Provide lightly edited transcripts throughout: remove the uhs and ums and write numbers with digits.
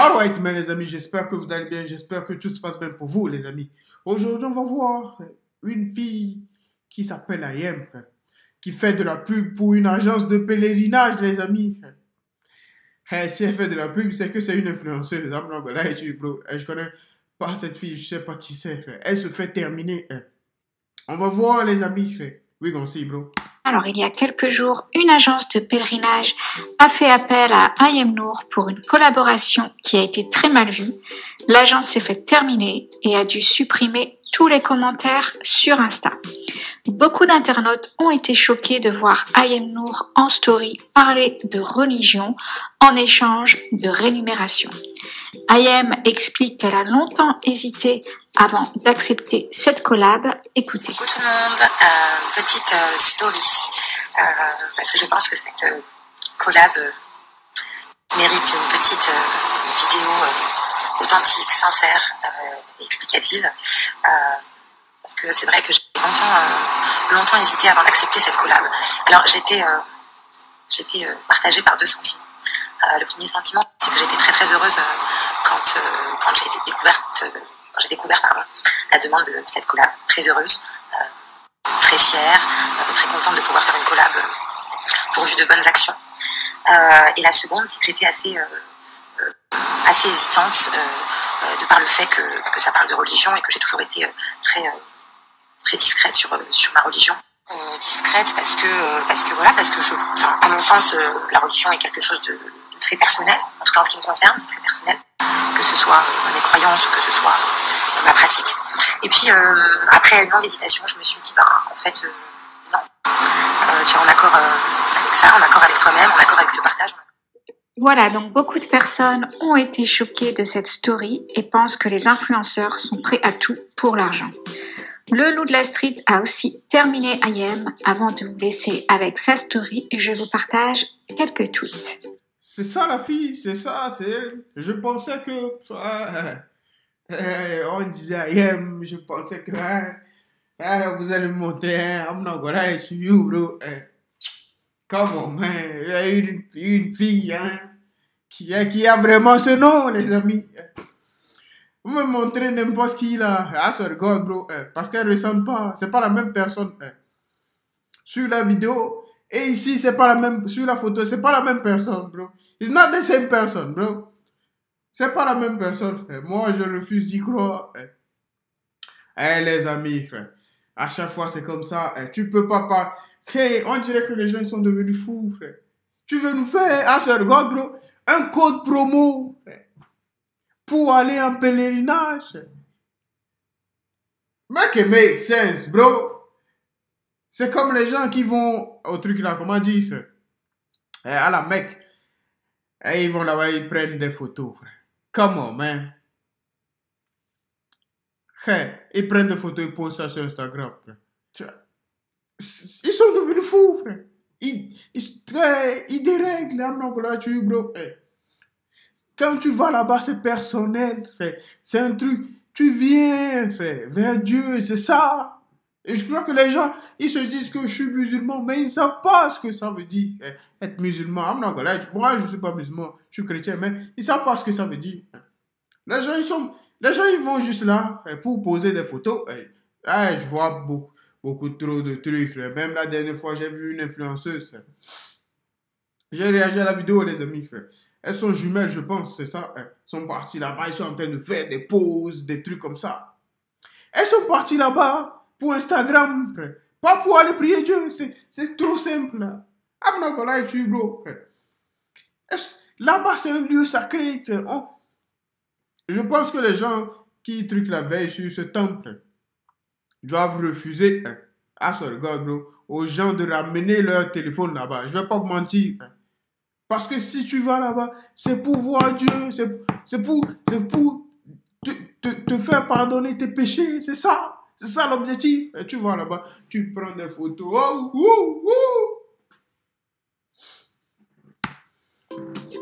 Alright, mais les amis, j'espère que vous allez bien, j'espère que tout se passe bien pour vous, les amis. Aujourd'hui, on va voir une fille qui s'appelle Ayem, qui fait de la pub pour une agence de pèlerinage, les amis. Si elle fait de la pub, c'est que c'est une influenceuse. I'm not gonna lie to you, bro. Je connais pas cette fille, je sais pas qui c'est. Elle se fait terminer. On va voir, les amis. We gonna see, bro. Alors, il y a quelques jours, une agence de pèlerinage a fait appel à Ayem Nour pour une collaboration qui a été très mal vue. L'agence s'est fait terminer et a dû supprimer tous les commentaires sur Insta. Beaucoup d'internautes ont été choqués de voir Ayem Nour en story parler de religion en échange de rémunération. Ayem explique qu'elle a longtemps hésité avant d'accepter cette collab. Écoutez. Coucou tout le monde, petite story, parce que je pense que cette collab mérite une petite vidéo authentique, sincère, explicative, parce que c'est vrai que j'ai longtemps hésité avant d'accepter cette collab. Alors j'étais partagée par deux sentiments. Le premier sentiment, c'est que j'étais très heureuse quand j'ai découvert la demande de cette collab. Très heureuse, très fière, très contente de pouvoir faire une collab pourvue de bonnes actions. Et la seconde, c'est que j'étais assez hésitante de par le fait que ça parle de religion et que j'ai toujours été très discrète sur ma religion. Discrète parce que à mon sens, la religion est quelque chose de très personnel. En tout cas, en ce qui me concerne, c'est très personnel. Que ce soit mes croyances ou que ce soit ma pratique. Et puis, après une longue hésitation, je me suis dit, en fait, non. Tu es en accord avec ça, en accord avec toi-même, en accord avec ce partage. Voilà, donc beaucoup de personnes ont été choquées de cette story et pensent que les influenceurs sont prêts à tout pour l'argent. Le loup de la street a aussi terminé Ayem. Avant de vous laisser avec sa story, je vous partage quelques tweets. C'est ça la fille, c'est ça, c'est elle. Je pensais que... on disait Ayem, je pensais que... vous allez me montrer, I'm not gonna lie to you, bro. Come on, man. Il y a une fille qui a vraiment ce nom, les amis. Vous me montrez n'importe qui là, I swear to God, bro, parce qu'elle ne ressemble pas, c'est pas la même personne. Sur la vidéo, et ici, c'est pas la même, sur la photo, c'est pas la même personne, bro. It's not the same person, bro. C'est pas la même personne. Moi, je refuse d'y croire. Les amis, à chaque fois, c'est comme ça. Tu peux pas... on dirait que les gens ils sont devenus fous, frère. Tu veux nous faire, I swear to God, bro, un code promo, pour aller en pèlerinage. Make it make sense, bro. C'est comme les gens qui vont au truc là, comment dire, à la Mecque. Et ils vont là-bas, ils prennent des photos, frère. Come on, man. Ils prennent des photos, ils postent ça sur Instagram, frère. Ils sont devenus fous, frère. Ils dérèglent, I'm not gonna lie to you, bro. Quand tu vas là-bas, c'est personnel, frère. C'est un truc, tu viens, frère, vers Dieu, c'est ça. Et je crois que les gens, ils se disent que je suis musulman, mais ils ne savent pas ce que ça veut dire, être musulman. I'm not gonna lie. Moi, je ne suis pas musulman, je suis chrétien, mais ils ne savent pas ce que ça veut dire. Les gens, ils vont juste là pour poser des photos. Je vois beaucoup trop de trucs. Même la dernière fois, j'ai vu une influenceuse. J'ai réagi à la vidéo, les amis, frère. Elles sont jumelles, je pense, c'est ça. Elles sont parties là-bas, ils sont en train de faire des poses, des trucs comme ça. Elles sont parties là-bas pour Instagram, frère. Pas pour aller prier Dieu, c'est trop simple. Là. I'm not gonna lie to you, bro. Là-bas, c'est un lieu sacré. Je pense que les gens qui truquent la veille sur ce temple doivent refuser, à ce regard, bro, aux gens de ramener leur téléphone là-bas. Je vais pas vous mentir. Parce que si tu vas là-bas, c'est pour voir Dieu, c'est pour te faire pardonner tes péchés, c'est ça. C'est ça l'objectif. Et tu vas là-bas, tu prends des photos.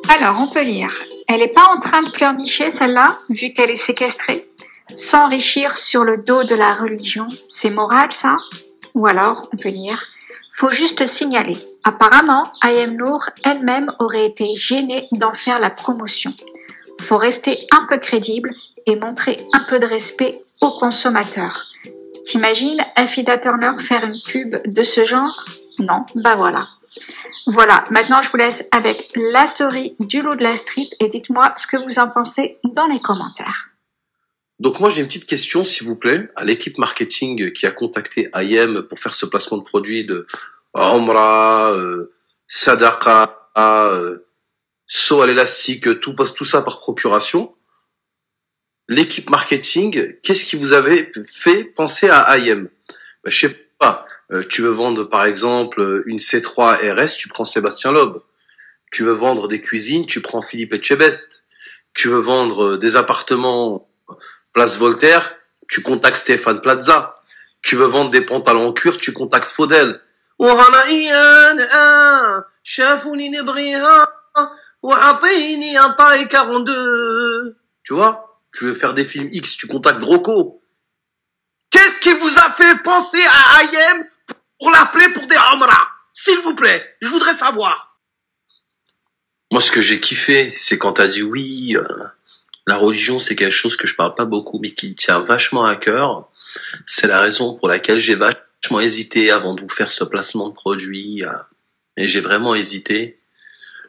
Alors, on peut lire. Elle n'est pas en train de pleurnicher, celle-là, vu qu'elle est séquestrée. S'enrichir sur le dos de la religion, c'est moral, ça? Ou alors, on peut lire. Faut juste signaler. Apparemment, Ayem Nour elle-même aurait été gênée d'en faire la promotion. faut rester un peu crédible et montrer un peu de respect aux consommateurs. T'imagines Affida Turner faire une pub de ce genre? Non, bah voilà. Voilà, maintenant je vous laisse avec la story du loup de la street et dites-moi ce que vous en pensez dans les commentaires. Donc moi j'ai une petite question s'il vous plaît à l'équipe marketing qui a contacté IM pour faire ce placement de produit de Omra, Sadaqa, saut à l'élastique, tout ça par procuration. L'équipe marketing, qu'est-ce qui vous avait fait penser à IM? Ben, je sais pas. Tu veux vendre par exemple une C3 RS, tu prends Sébastien Loeb. Tu veux vendre des cuisines, tu prends Philippe Etchebest. Tu veux vendre des appartements Place Voltaire, tu contactes Stéphane Plaza. Tu veux vendre des pantalons en cuir, tu contactes Faudel. Tu vois? Tu veux faire des films X, tu contactes Rocco. Qu'est-ce qui vous a fait penser à IM pour l'appeler pour des Omra? S'il vous plaît, je voudrais savoir. Moi, ce que j'ai kiffé, c'est quand t'as dit oui, la religion, c'est quelque chose que je parle pas beaucoup, mais qui tient vachement à cœur. C'est la raison pour laquelle j'ai vachement hésité avant de vous faire ce placement de produit. Et j'ai vraiment hésité.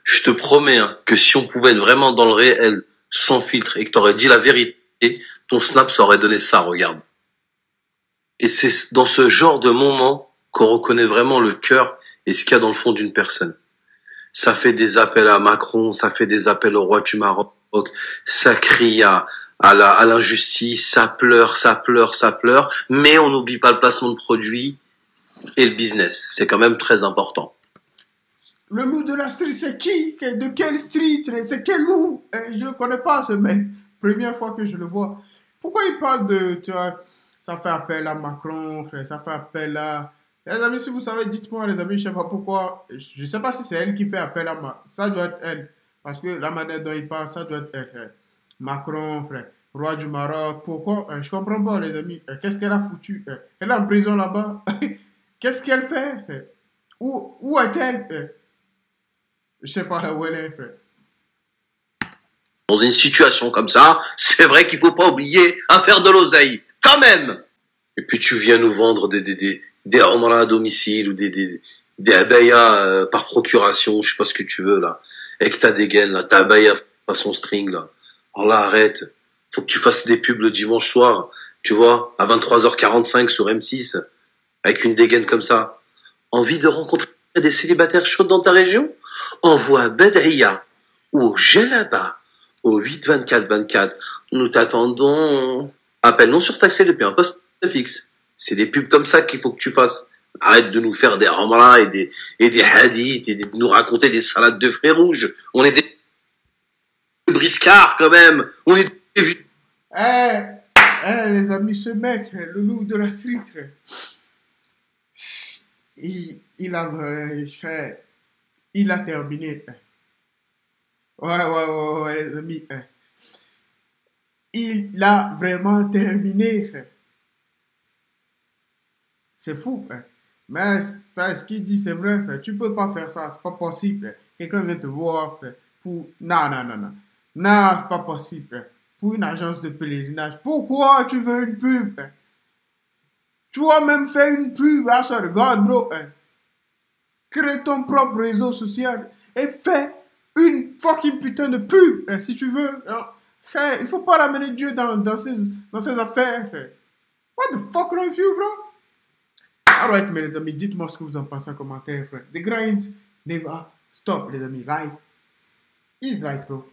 Je te promets que si on pouvait être vraiment dans le réel, sans filtre, et que t'aurais dit la vérité, ton snap, ça aurait donné ça, regarde. Et c'est dans ce genre de moment qu'on reconnaît vraiment le cœur et ce qu'il y a dans le fond d'une personne. Ça fait des appels à Macron, ça fait des appels au roi du Maroc, ça crie à l'injustice, ça pleure, mais on n'oublie pas le placement de produit et le business. C'est quand même très important. Le loup de la street, c'est qui? De quelle street? C'est quel loup? Je ne connais pas ce mec. Première fois que je le vois. Pourquoi il parle de, tu vois, ça fait appel à Macron, ça fait appel à... Les amis, si vous savez, dites-moi, les amis, je ne sais pas pourquoi. Je ne sais pas si c'est elle qui fait appel à Macron. Ça doit être elle. Parce que la manière dont il parle, ça doit être elle. Macron, roi du Maroc. Pourquoi? Je ne comprends pas, les amis. Qu'est-ce qu'elle a foutu? Elle est en prison là-bas. Qu'est-ce qu'elle fait? Où est-elle? Je sais pas là où elle est, frère. Dans une situation comme ça, c'est vrai qu'il faut pas oublier à faire de l'oseille, quand même. Et puis tu viens nous vendre des Omra à domicile ou des abayas par procuration, je sais pas ce que tu veux là. Et que t'as des gaines là, t'as abaya façon string là. Alors là arrête, faut que tu fasses des pubs le dimanche soir, tu vois, à 23h45 sur M6, avec une dégaine comme ça. Envie de rencontrer des célibataires chauds dans ta région? Envoie Bedaïa ou Gelaba au 8 24 24. Nous t'attendons. Appel non surtaxé depuis un poste fixe. C'est des pubs comme ça qu'il faut que tu fasses. Arrête de nous faire des ramras et des hadiths et de nous raconter des salades de fruits rouges. On est des briscards quand même. On est des... Les amis, ce mec, le loup de la street, il a terminé. Ouais, les amis. Il a vraiment terminé. C'est fou. Mais ce qu'il dit, c'est vrai. Tu peux pas faire ça. C'est pas possible. Quelqu'un vient te voir pour... Non. Non, c'est pas possible. Pour une agence de pèlerinage. Pourquoi tu veux une pub? Tu as même fait une pub. Ah, ça regarde, bro. Crée ton propre réseau social et fais une fucking putain de pub, si tu veux. Il faut pas ramener Dieu dans ses affaires. What the fuck wrong with you, bro? Alright, mes amis, dites-moi ce que vous en pensez en commentaire, frère. The grind never stop, les amis. Life is life, bro.